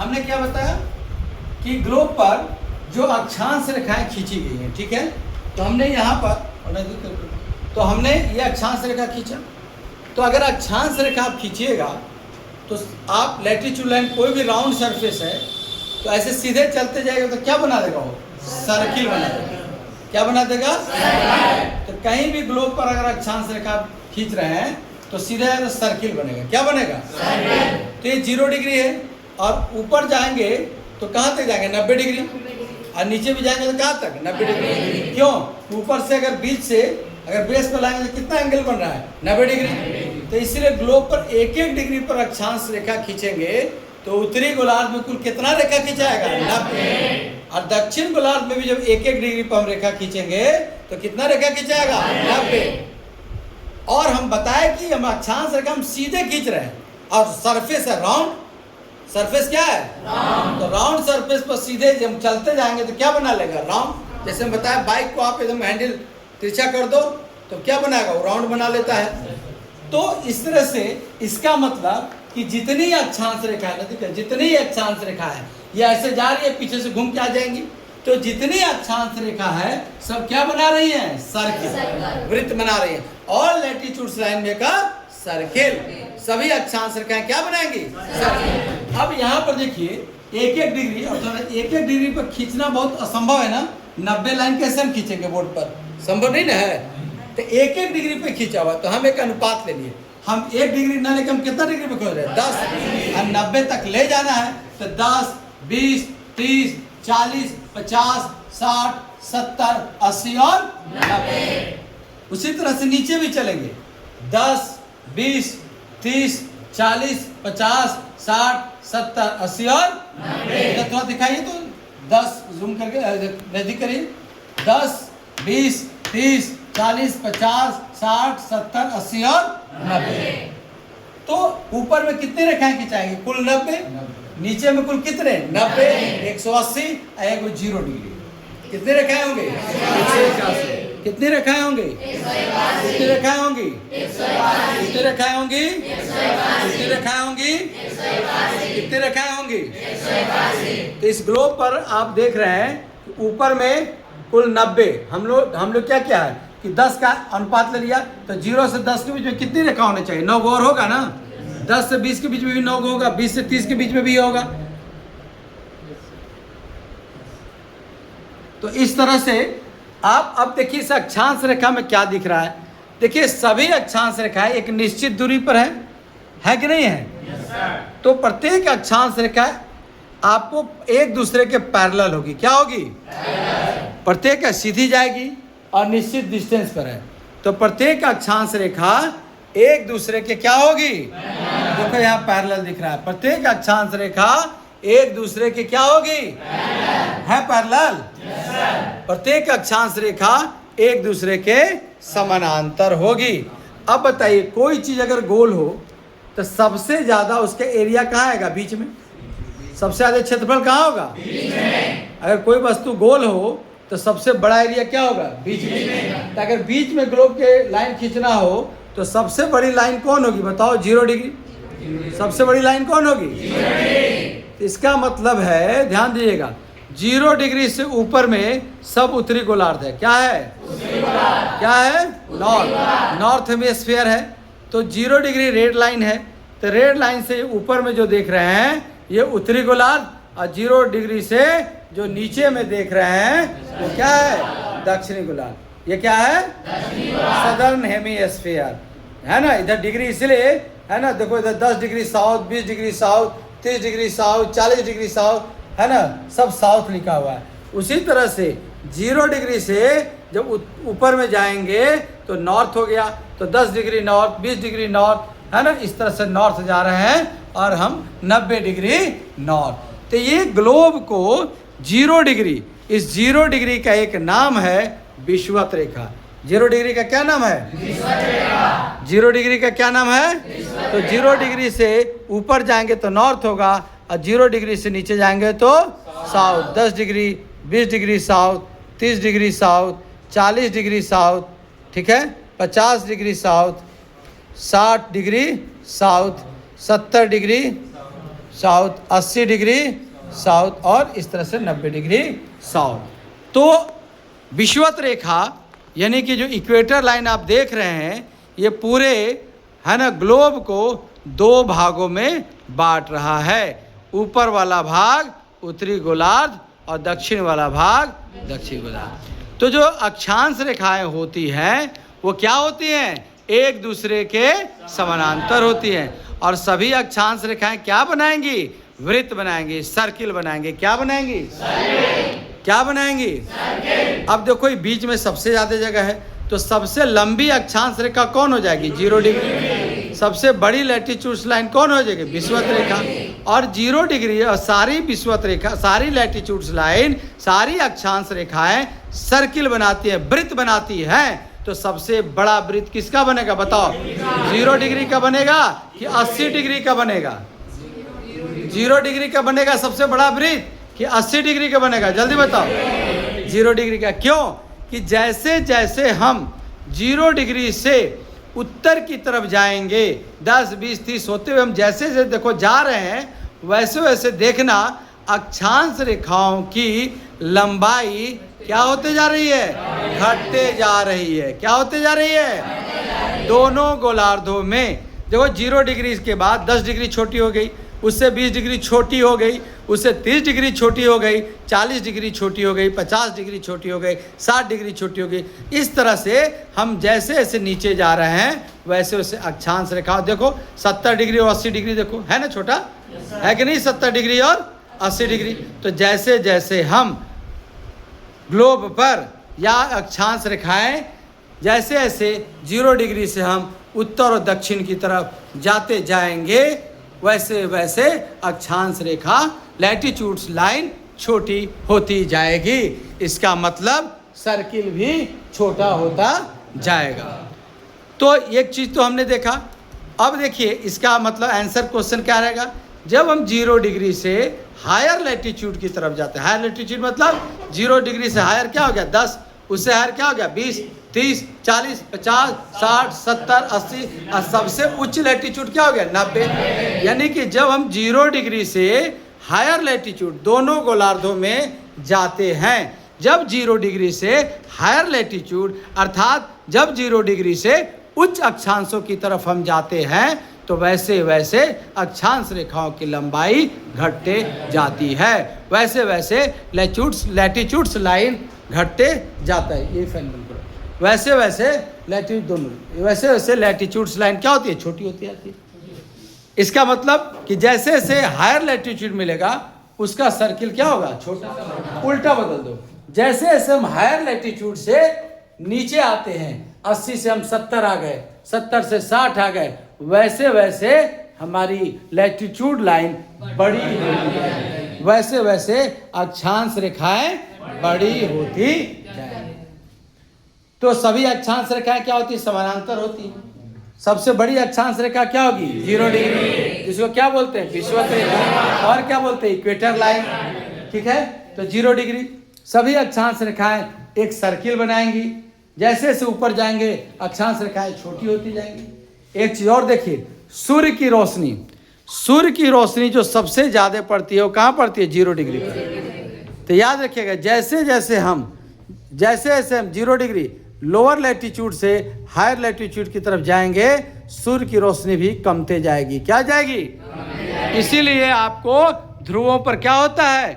हमने क्या बताया कि ग्लोब पर जो अक्षांश रेखाएं खींची गई हैं, ठीक है। तो हमने यहाँ पर तो हमने ये अक्षांश रेखा खींचा। तो अगर अक्षांश रेखा आप खींचिएगा तो आप लैटिट्यूड लाइन कोई भी राउंड सरफेस है तो ऐसे सीधे चलते जाएगा तो क्या बना देगा वो? सर्किल बना देगा। क्या बना देगा? तो कहीं भी ग्लोब पर अगर अक्षांश रेखा खींच रहे हैं तो सीधे तो सर्किल बनेगा। क्या बनेगा? तो ये 0 डिग्री है और ऊपर जाएंगे तो कहाँ तक जाएंगे? 90 डिग्री। और नीचे भी जाएंगे तो कहाँ तक? 90 डिग्री। क्यों? ऊपर से अगर बीच से अगर बेस पर लाएंगे तो कितना एंगल बन रहा है? 90 डिग्री। तो इसलिए ग्लोब पर 1-1 डिग्री पर अक्षांश रेखा खींचेंगे तो उत्तरी गोलार्ध में कुल कितना रेखा खींचाएगा? 90। और दक्षिण गोलार्ध में भी जब 1-1 डिग्री पर हम रेखा खींचेंगे तो कितना रेखा खींचाएगा? 90। और हम बताए कि हम अक्षांश रेखा हम सीधे खींच रहे हैं और सरफेस है राउंड। सरफेस क्या है? राउंड। तो राउंड सरफेस पर सीधे जब चलते जाएंगे तो क्या बना लेगा? राउंड। जैसे हम बताया बाइक को आप एकदम हैंडल तिरछा कर दो तो क्या बनाएगा? वो राउंड बना लेता है। तो इस तरह से इसका मतलब कि जितनी अक्षांश रेखा है, जितनी अक्षांश रेखा है ये ऐसे जा रही है, पीछे से घूम के आ जाएंगी। तो जितनी अक्षांश रेखा है सब क्या बना रही है? सर्किल, वृत्त बना रही है। और लैटिट्यूड लाइन में का सर्किल, सभी अक्षांश रेखाएं क्या बनाएंगी? सर्किल। अब यहाँ पर देखिए 1-1 डिग्री और 1-1 डिग्री पर खींचना बहुत असंभव है ना। 90 लाइन कैसे हम खींचेंगे बोर्ड पर? संभव नहीं ना है। तो 1-1 डिग्री पे खींचा हुआ तो हम एक अनुपात ले लिए। हम 1 डिग्री ना लेकर हम कितना डिग्री पे खोज रहे हैं? 10। हम 90 तक ले जाना है तो 10, 20, 30, 40, 50, 60, 70, 80 और 90। उसी तरह से नीचे भी चलेंगे 10, 20, 30, 40, 50, 60, 70, 80 और 90। थोड़ा दिखाइए तो 10 जूम करके नजदीक करिए। 10, 20, 30, 40, 50, 60, 70, 80 और 90। तो ऊपर में कितने रेखाएं खिंचाएंगे? कुल 90। नीचे में कुल कितने? 90, 180 और 0 डिग्री। कितने रेखाएं होंगे? 181। कितनी रेखाएं होंगी? 181। कितनी रेखाएं होंगी? 181। कितनी रेखाएं होंगी? 181। कितनी रेखाएं होंगी? 181। कितनी रेखाएं होंगी? 181। तो इस ग्लोब पर आप देख रहे हैं ऊपर में कुल 90। हम लोग क्या किया है कि 10 का अनुपात ले लिया तो 0 से 10 के बीच में कितनी रेखा होनी चाहिए? 9 और होगा ना। 10 से 20 के बीच में भी 9 होगा, 20 से 30 के बीच में भी होगा। तो इस तरह से आप अब देखिए इस अक्षांश रेखा में क्या दिख रहा है। देखिए सभी अक्षांश रेखाएं एक निश्चित दूरी पर है कि नहीं है? yes, तो प्रत्येक अक्षांश रेखा आपको एक दूसरे के पैरेलल होगी। क्या होगी? प्रत्येक सीधी जाएगी और निश्चित डिस्टेंस पर है। तो प्रत्येक अक्षांश रेखा एक दूसरे के क्या होगी? देखो यहाँ पैरेलल दिख रहा है। प्रत्येक अक्षांश रेखा एक दूसरे के क्या होगी? है पैरेलल। प्रत्येक अक्षांश रेखा एक दूसरे के समानांतर होगी। अब बताइए कोई चीज अगर गोल हो तो सबसे ज्यादा उसका एरिया कहाँ आएगा? बीच में। सबसे ज्यादा क्षेत्रफल कहाँ होगा? बीच में। अगर कोई वस्तु गोल हो तो सबसे बड़ा एरिया क्या होगा? बीच में। तो अगर बीच में ग्लोब के लाइन खींचना हो तो सबसे बड़ी लाइन कौन होगी? बताओ। 0 डिग्री। सबसे बड़ी लाइन कौन होगी? 0 डिग्री। इसका मतलब है, ध्यान दीजिएगा, 0 डिग्री से ऊपर में सब उत्तरी गोलार्ध है। क्या है? क्या है? नॉर्थ हेमिस्फीयर है। तो 0 डिग्री रेड लाइन है। तो रेड लाइन से ऊपर में जो देख रहे हैं ये उत्तरी गोलार्ध और 0 डिग्री से जो नीचे में देख रहे हैं वो क्या है? दक्षिणी गोलार्ध। ये क्या है? सदर्न हेमिस्फीयर है ना। इधर डिग्री इसलिए है ना, देखो इधर 10 degree south, 20 degree south, 30 degree south, 40 degree south है ना, सब साउथ लिखा हुआ है। उसी तरह से 0 डिग्री से जब ऊपर में जाएंगे तो नॉर्थ हो गया। तो 10 डिग्री नॉर्थ, 20 डिग्री नॉर्थ है ना, इस तरह से नॉर्थ जा रहे हैं और हम 90 डिग्री नॉर्थ। तो ये ग्लोब को 0 डिग्री, इस 0 डिग्री का एक नाम है विषुवत रेखा। 0 डिग्री का क्या नाम है? 0 डिग्री का क्या नाम है? तो 0 डिग्री से ऊपर जाएंगे तो नॉर्थ होगा और 0 डिग्री से नीचे जाएंगे तो south. 10 degree, 20 degree south, 30 degree south, 40 degree south, ठीक है, 50 degree south, 60 degree south, 70 degree south, 80 degree south और इस तरह से 90 डिग्री साउथ। तो विषुवत रेखा यानी कि जो इक्वेटर लाइन आप देख रहे हैं ये पूरे है ना ग्लोब को दो भागों में बांट रहा है। ऊपर वाला भाग उत्तरी गोलार्ध और दक्षिण वाला भाग दक्षिण गोलार्ध। तो जो अक्षांश रेखाएं होती हैं वो क्या होती हैं? एक दूसरे के समानांतर होती हैं। और सभी अक्षांश रेखाएं क्या बनाएंगी? वृत्त बनाएंगी, सर्किल बनाएंगे। क्या बनाएंगी? क्या बनाएंगी? अब देखो ये बीच में सबसे ज्यादा जगह है, तो सबसे लंबी अक्षांश रेखा कौन हो जाएगी? 0 डिग्री। सबसे बड़ी लैटिट्यूड लाइन कौन हो जाएगी? विषुवत रेखा। और 0 डिग्री और सारी विषुवत रेखा, सारी लैटिट्यूड लाइन, सारी अक्षांश रेखाएं सर्किल बनाती है, वृत्त बनाती है। तो सबसे बड़ा वृत्त किसका बनेगा बताओ? 0 डिग्री का बनेगा कि 80 डिग्री का बनेगा? 0 डिग्री का बनेगा सबसे बड़ा वृत्त कि 80 डिग्री का बनेगा? जल्दी बताओ। 0 डिग्री का। क्यों? कि जैसे जैसे हम 0 डिग्री से उत्तर की तरफ जाएंगे, 10, 20, 30 होते हुए हम जैसे जैसे देखो जा रहे हैं, वैसे वैसे देखना अक्षांश रेखाओं की लंबाई क्या होते जा रही है? घटते जा रही है। क्या होते जा रही है? दोनों गोलार्धों में। देखो 0 डिग्री के बाद 10 डिग्री छोटी हो गई, उससे 20 डिग्री छोटी हो गई, उससे 30 डिग्री छोटी हो गई, 40 डिग्री छोटी हो गई, 50 डिग्री छोटी हो गई, 60 डिग्री छोटी हो गई। इस तरह से हम जैसे जैसे नीचे जा रहे हैं वैसे वैसे अक्षांश रेखा देखो 70 डिग्री और 80 डिग्री देखो, है ना छोटा? है कि नहीं? 70 डिग्री और 80 डिग्री। तो जैसे जैसे हम ग्लोब पर या अक्षांश रेखाएं जैसे ऐसे 0 डिग्री से हम उत्तर और दक्षिण की तरफ जाते जाएंगे, वैसे वैसे अक्षांश रेखा लैटिट्यूड्स लाइन छोटी होती जाएगी। इसका मतलब सर्किल भी छोटा होता जाएगा। तो एक चीज तो हमने देखा। अब देखिए इसका मतलब आंसर क्वेश्चन क्या रहेगा? जब हम 0 डिग्री से हायर लैटिट्यूड की तरफ जाते हैं, हायर लैटिट्यूड मतलब 0 डिग्री से हायर क्या हो गया? 10, उससे हायर क्या हो गया? 20, 30, 40, 50, 60, 70, 80 और सबसे उच्च लैटिट्यूड क्या हो गया? 90। यानी कि जब हम 0 डिग्री से हायर लैटिट्यूड दोनों गोलार्धों में जाते हैं, जब 0 डिग्री से हायर लैटिट्यूड अर्थात जब 0 डिग्री से उच्च अक्षांशों की तरफ हम जाते हैं, तो वैसे वैसे अक्षांश रेखाओं की लंबाई घटते जाती है। वैसे वैसे लैटिट्यूड्स लाइन घटते जाता है। ये फाइनल करो। वैसे वैसे लैटिट्यूड दोनों, वैसे वैसे लैटिट्यूड्स लाइन क्या होती है? छोटी होती जाती है। इसका मतलब कि जैसे जैसे हायर लैटिट्यूड मिलेगा उसका सर्किल क्या होगा? छोटा। उल्टा बदल दो। जैसे जैसे हम हायर लैटिट्यूड से नीचे आते हैं, 80 से हम 70 आ गए, 70 से 60 आ गए, वैसे वैसे हमारी लैटिट्यूड लाइन बड़ी होती है, वैसे वैसे अक्षांश रेखाएं बड़ी होती जाएंगी। तो सभी अक्षांश रेखाएं क्या होती है? समानांतर होती है। सबसे बड़ी अक्षांश रेखा क्या होगी? 0 डिग्री, जिसको क्या बोलते हैं? विषुवत रेखा। और क्या बोलते हैं? Equator line. ठीक है। तो 0 डिग्री सभी अक्षांश रेखाएं एक सर्किल बनाएंगी। जैसे जैसे ऊपर जाएंगे अक्षांश रेखाएं छोटी होती जाएंगी। एक चीज और देखिए, सूर्य की रोशनी, सूर्य की रोशनी जो सबसे ज्यादा पड़ती है वो कहाँ पड़ती है? 0 डिग्री पर। तो याद रखिएगा जैसे जैसे हम 0 डिग्री लोअर लैटिट्यूड से हायर लैटिट्यूड की तरफ जाएंगे, सूर्य की रोशनी भी कमते जाएगी। क्या जाएगी? इसीलिए आपको ध्रुवों पर क्या होता है?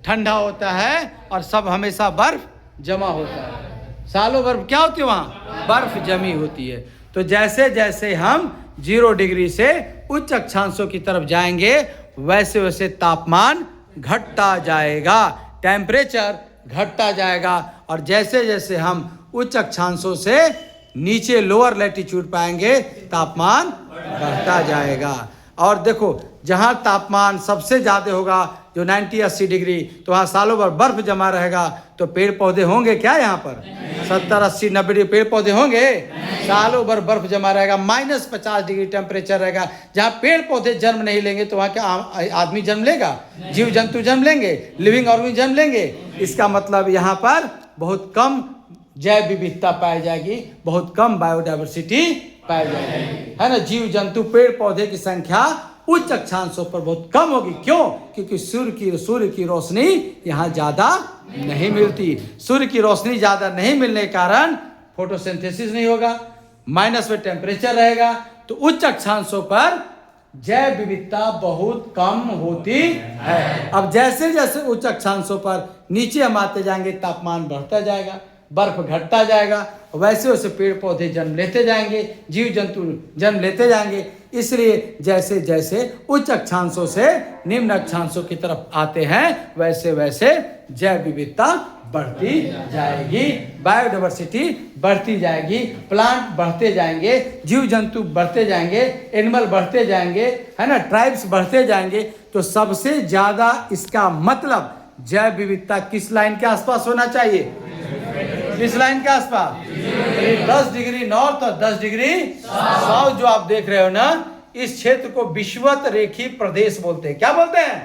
ठंडा होता है और सब हमेशा बर्फ जमा होता है। सालों बर्फ क्या होती है? वहाँ बर्फ जमी होती है। तो जैसे जैसे हम 0 डिग्री से उच्च अक्षांशों की तरफ जाएंगे, वैसे वैसे तापमान घटता जाएगा, टेम्परेचर घटता जाएगा। और जैसे जैसे हम उच्च अक्षांशों से नीचे लोअर लैटिट्यूड पाएंगे, तापमान बढ़ता जाएगा। और देखो जहाँ तापमान सबसे ज़्यादा होगा जो 90-80 डिग्री, तो वहाँ सालों भर बर्फ जमा रहेगा। तो पेड़ पौधे होंगे क्या यहाँ पर? 70-80-90 डिग्री पेड़ पौधे होंगे? सालों भर बर्फ जमा रहेगा। -50 डिग्री टेम्परेचर रहेगा। जहाँ पेड़ पौधे जन्म नहीं लेंगे तो वहाँ क्या आदमी जन्म लेगा? जीव जंतु जन्म लेंगे? लिविंग ऑर्गेनिज्म जन्म लेंगे? इसका मतलब यहाँ पर बहुत कम जैव विविधता पाई जाएगी, बहुत कम बायोडाइवर्सिटी पाई जाएगी, है ना। जीव जंतु पेड़ पौधे की संख्या उच्च अक्षांशों पर बहुत कम होगी। क्यों? क्योंकि सूर्य की रोशनी यहाँ ज्यादा नहीं मिलती। सूर्य की रोशनी ज्यादा नहीं मिलने के कारण फोटोसिंथेसिस नहीं होगा, माइनस में टेम्परेचर रहेगा, तो उच्च अक्षांशों पर जैव विविधता बहुत कम होती है। अब जैसे जैसे उच्च अक्षांशों पर नीचे हम आते जाएंगे, तापमान बढ़ता जाएगा, बर्फ घटता जाएगा, वैसे वैसे पेड़ पौधे जन्म लेते जाएंगे, जीव जंतु जन्म लेते जाएंगे। इसलिए जैसे जैसे उच्च अक्षांशों से निम्न अक्षांशों की तरफ आते हैं, वैसे वैसे जैव विविधता बढ़ती जाएगी, बायोडाइवर्सिटी बढ़ती जाएगी, प्लांट बढ़ते जाएंगे, जीव जंतु बढ़ते जाएंगे, एनिमल बढ़ते जाएंगे, है ना, ट्राइब्स बढ़ते जाएंगे। तो सबसे ज्यादा इसका मतलब जैव विविधता किस लाइन के आसपास होना चाहिए? किस लाइन के आसपास? 10 डिग्री नॉर्थ और 10 डिग्री साउथ जो आप देख रहे हो ना, इस क्षेत्र को विषुवत रेखीय प्रदेश बोलते हैं। क्या बोलते हैं?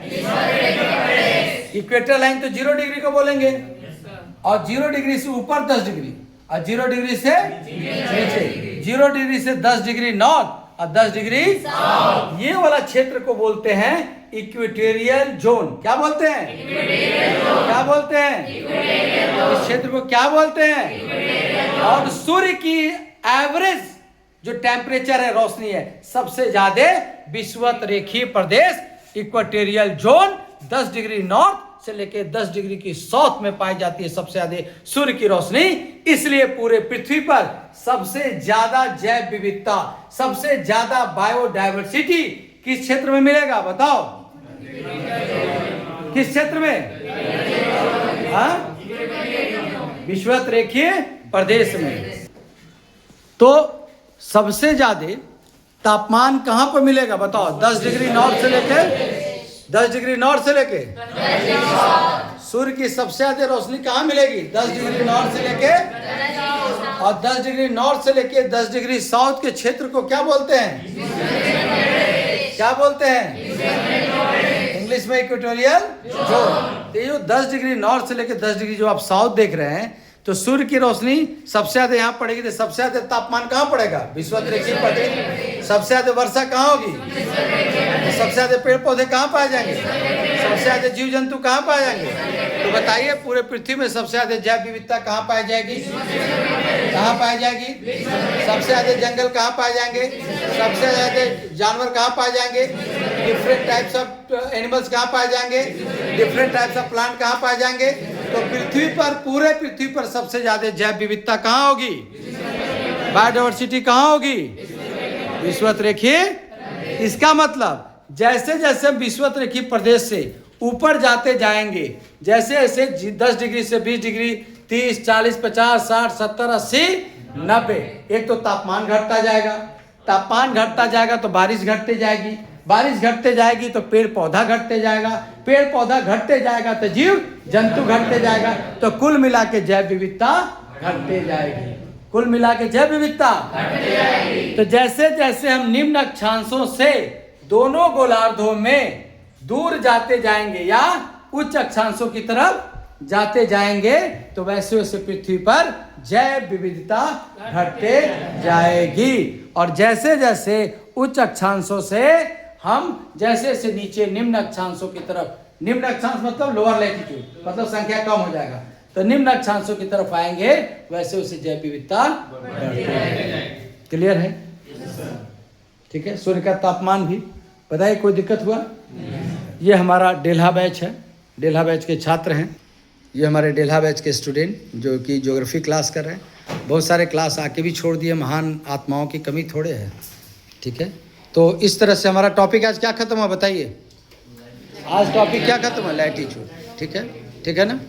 इक्वेटर लाइन तो 0 डिग्री को बोलेंगे, और 0 डिग्री से ऊपर 10 डिग्री, और 0 डिग्री से नीचे, 0 डिग्री से 10 डिग्री नॉर्थ और 10 डिग्री साउथ, ये वाला क्षेत्र को बोलते हैं इक्वेटोरियल जोन। क्या बोलते हैं? क्या बोलते हैं? इस क्षेत्र को क्या बोलते हैं? और सूर्य की एवरेज जो टेम्परेचर है, रोशनी है, सबसे ज्यादा विषुवत रेखीय प्रदेश इक्वेटोरियल जोन 10 डिग्री नॉर्थ से लेके 10 डिग्री की साउथ में पाई जाती है सबसे ज्यादा सूर्य की रोशनी। इसलिए पूरे पृथ्वी पर सबसे ज्यादा जैव विविधता, सबसे ज्यादा बायोडाइवर्सिटी किस क्षेत्र में मिलेगा? बताओ, किस क्षेत्र में? हाँ, विषुवत रेखीय प्रदेश में। तो सबसे ज्यादा तापमान कहां पर मिलेगा? बताओ, 10 डिग्री नॉर्थ से लेके 10 डिग्री नॉर्थ से लेके सूर्य की सबसे ज्यादा रोशनी कहां मिलेगी? 10 डिग्री नॉर्थ से लेके, और 10 डिग्री नॉर्थ से लेके 10 डिग्री साउथ के क्षेत्र को क्या बोलते हैं? क्या बोलते हैं इंग्लिश में? Equatorial zone. तो ये 10 डिग्री नॉर्थ से लेके 10 डिग्री जो आप साउथ देख रहे हैं, तो सूर्य की रोशनी सबसे ज्यादा यहाँ पड़ेगी, तो सबसे ज्यादा तापमान कहाँ पड़ेगा? विषुवत रेखीय प्रदेश। सबसे ज्यादा वर्षा कहाँ होगी? सबसे ज्यादा पेड़ पौधे कहाँ पाए जाएंगे? सबसे ज्यादा जीव जंतु कहाँ पाए जाएंगे? तो बताइए, पूरे पृथ्वी में सबसे ज्यादा जैव विविधता कहाँ पाई जाएगी? कहाँ पाई जाएगी? सबसे ज्यादा जंगल कहाँ पाए जाएंगे? सबसे ज्यादा जानवर कहाँ पाए जाएंगे? डिफरेंट टाइप्स ऑफ एनिमल्स कहाँ पाए जाएंगे? डिफरेंट टाइप्स ऑफ प्लांट कहाँ पाए जाएंगे? तो पृथ्वी पर, पूरे पृथ्वी पर सबसे ज्यादा जैव विविधता कहाँ होगी? बायोडाइवर्सिटी कहाँ होगी? विषुवत रेखीय। इसका मतलब जैसे जैसे हम विषुवत रेखीय प्रदेश से ऊपर जाते जाएंगे, जैसे जैसे 10 डिग्री से 20 डिग्री, 30, 40, 50, 60, 70, 80, 90, एक तो तापमान घटता जाएगा, तापमान घटता जाएगा तो बारिश घटते जाएगी, बारिश घटते जाएगी तो पेड़ पौधा घटते जाएगा, पेड़ पौधा घटते जाएगा तो जीव जंतु घटते जाएगा, तो कुल मिला के जैव विविधता घटते जाएगी। कुल मिला के जैव विविधता घटते जाएगी। तो जैसे जैसे हम निम्न अक्षांशों से दोनों गोलार्धों में दूर जाते जाएंगे या उच्च अक्षांशों की तरफ जाते जाएंगे, तो वैसे वैसे पृथ्वी पर जैव विविधता घटते जाएगी। और जैसे जैसे उच्च अक्षांशों से हम जैसे जैसे नीचे निम्न अक्षांशों की तरफ, निम्न अक्षांश मतलब लोअर लैटिट्यूड, मतलब संख्या कम हो जाएगा, तो निम्न अक्षांशों की तरफ आएंगे, वैसे वैसे जैव विविधता बढ़ती है। क्लियर है? ठीक है। सूर्य का तापमान भी बताइए, कोई दिक्कत हुआ? ये हमारा डेल्हा बैच है, डेल्हा बैच के छात्र हैं, ये हमारे डेल्हा बैच के स्टूडेंट जो कि ज्योग्राफी क्लास कर रहे हैं। बहुत सारे क्लास आके भी छोड़ दिए, महान आत्माओं की कमी थोड़े है। ठीक है, तो इस तरह से हमारा टॉपिक आज क्या खत्म हुआ बताइए? आज टॉपिक क्या खत्म हुआ? लैटिट्यूड। ठीक है, ठीक है ना?